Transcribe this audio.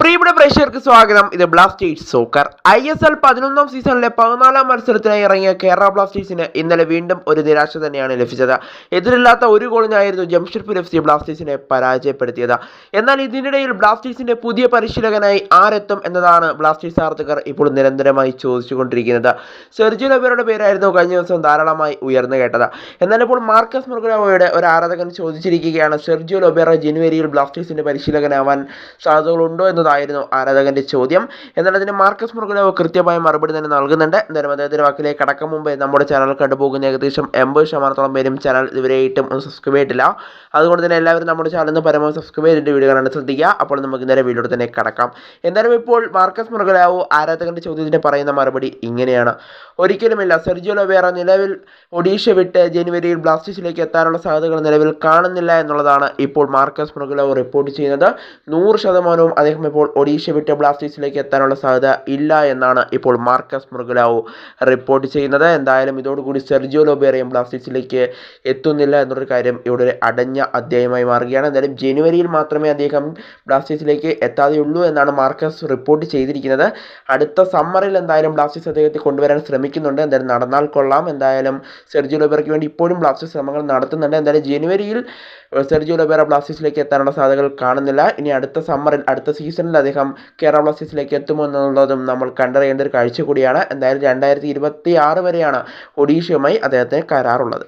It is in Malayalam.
പ്രിയപ്പെട്ട പ്രേക്ഷകർക്ക് സ്വാഗതം. ഇത് ബ്ലാസ്റ്റേഴ്സ് സോക്കർ. ISL 11ാം സീസണിലെ 14ാം മത്സരത്തിനായി ഇറങ്ങിയ കേരള ബ്ലാസ്റ്റേഴ്സിന് ഇന്നലെ വീണ്ടും ഒരു നിരാശ തന്നെയാണ് ലഭിച്ചത്. എതിരില്ലാത്ത ഒരു ഗോളിനായിരുന്നു ജംഷഡ്പൂർ FC ബ്ലാസ്റ്റേഴ്സിനെ പരാജയപ്പെടുത്തിയത്. എന്നാൽ ഇതിനിടയിൽ ബ്ലാസ്റ്റേഴ്സിന്റെ പുതിയ പരിശീലകനായി ആരെത്തും എന്നതാണ് ബ്ലാസ്റ്റേഴ്സ് ആരാധകർ ഇപ്പോൾ നിരന്തരമായി ചോദിച്ചുകൊണ്ടിരിക്കുന്നത്. സെർജിയോ ലൊബേറയുടെ പേരായിരുന്നു കഴിഞ്ഞ ദിവസം ധാരാളമായി ഉയർന്നു കേട്ടത്. എന്നാൽ ഇപ്പോൾ മാർക്കസ് മൊർഗുനോയുടെ ഒരു ആരാധകൻ ചോദിച്ചിരിക്കുകയാണ്, സെർജിയോ ലൊബേറ ജനുവരിയിൽ ബ്ലാസ്റ്റേഴ്സിന്റെ പരിശീലകനാവാൻ സാധ്യതകളുണ്ടോ എന്നതായിരുന്നു ആരാധകന്റെ ചോദ്യം. എന്നാൽ അതിന് മാർക്കസ് മൊർഗുനോ കൃത്യമായ മറുപടി തന്നെ നൽകുന്നുണ്ട്. എന്തായാലും അദ്ദേഹത്തിന്റെ വാക്കിലേക്ക് കടക്കും മുമ്പേ നമ്മുടെ ചാനൽ കണ്ടുപോകുന്ന ഏകദേശം 80% പേരും ചാനൽ ഇതുവരെയായിട്ടും സബ്സ്ക്രൈബ് ചെയ്തിട്ടില്ല. അതുകൊണ്ട് തന്നെ എല്ലാവരും നമ്മുടെ ചാനലിന് പരമാവധി സബ്സ്ക്രൈബ് ചെയ്തിട്ട് വീഡിയോ കാണാൻ ശ്രദ്ധിക്കുക. അപ്പോൾ നമുക്ക് നേരെ വീഡിയോയിൽ തന്നെ കടക്കാം. എന്തായാലും ഇപ്പോൾ മാർക്കസ് മൊർഗുനോ ആരാധകന്റെ ചോദ്യത്തിന് പറയുന്ന മറുപടി ഇങ്ങനെയാണ്: ഒരിക്കലുമില്ല, സെർജിയോ ലൊബേറ നിലവിൽ ഒഡീഷ വിട്ട് ജനുവരിയിൽ ബ്ലാസ്റ്റേഴ്സിലേക്ക് എത്താനുള്ള സാധ്യതകൾ നിലവിൽ കാണുന്നില്ല എന്നുള്ളതാണ് ഇപ്പോൾ മാർക്കസ് മൊർഗുനോ റിപ്പോർട്ട് ചെയ്യുന്നത്. 100% അദ്ദേഹം ഇപ്പോൾ ഒഡീഷ വിട്ട് ബ്ലാസ്റ്റേഴ്സിലേക്ക് എത്താനുള്ള സാധ്യത ഇല്ല എന്നാണ് ഇപ്പോൾ മാർക്കസ് മൊർഗുനോ റിപ്പോർട്ട് ചെയ്യുന്നത്. എന്തായാലും ഇതോടുകൂടി സെർജിയോ ലൊബേറയും ബ്ലാസ്റ്റേഴ്സിലേക്ക് എത്തുന്നില്ല എന്നൊരു കാര്യം ഇവിടെ ഒരു അടഞ്ഞ അധ്യായമായി മാറുകയാണ്. എന്തായാലും ജനുവരിയിൽ മാത്രമേ അദ്ദേഹം ബ്ലാസ്റ്റേഴ്സിലേക്ക് എത്താതെയുള്ളൂ എന്നാണ് മാർക്കസ് റിപ്പോർട്ട് ചെയ്തിരിക്കുന്നത്. അടുത്ത സമ്മറിൽ എന്തായാലും ബ്ലാസ്റ്റേഴ്സ് അദ്ദേഹത്തെ കൊണ്ടുവരാൻ ശ്രമിക്കുന്നുണ്ട്. എന്തായാലും നടന്നാൽ കൊള്ളാം. എന്തായാലും സെർജിയോ ലൊബേറയ്ക്ക് വേണ്ടി ഇപ്പോഴും ബ്ലാസ്റ്റേഴ്സ് ശ്രമങ്ങൾ നടത്തുന്നുണ്ട്. എന്തായാലും ജനുവരിയിൽ സെർജിയോ ലൊബേറ ബ്ലാസ്റ്റേഴ്സിലേക്ക് എത്താനുള്ള സാധ്യതകൾ കാണുന്നില്ല. ഇനി അടുത്ത സമ്മറിൽ, അടുത്ത സീസണിൽ അദ്ദേഹം കേരള ബ്ലാസ്റ്റേഴ്സിലേക്ക് എത്തുമോ എന്നുള്ളതും നമ്മൾ കണ്ടറിയേണ്ട ഒരു കാഴ്ച കൂടിയാണ്. എന്തായാലും 2026 വരെയാണ് ഒഡീഷയുമായി അദ്ദേഹത്തിന് കരാറുള്ളത്.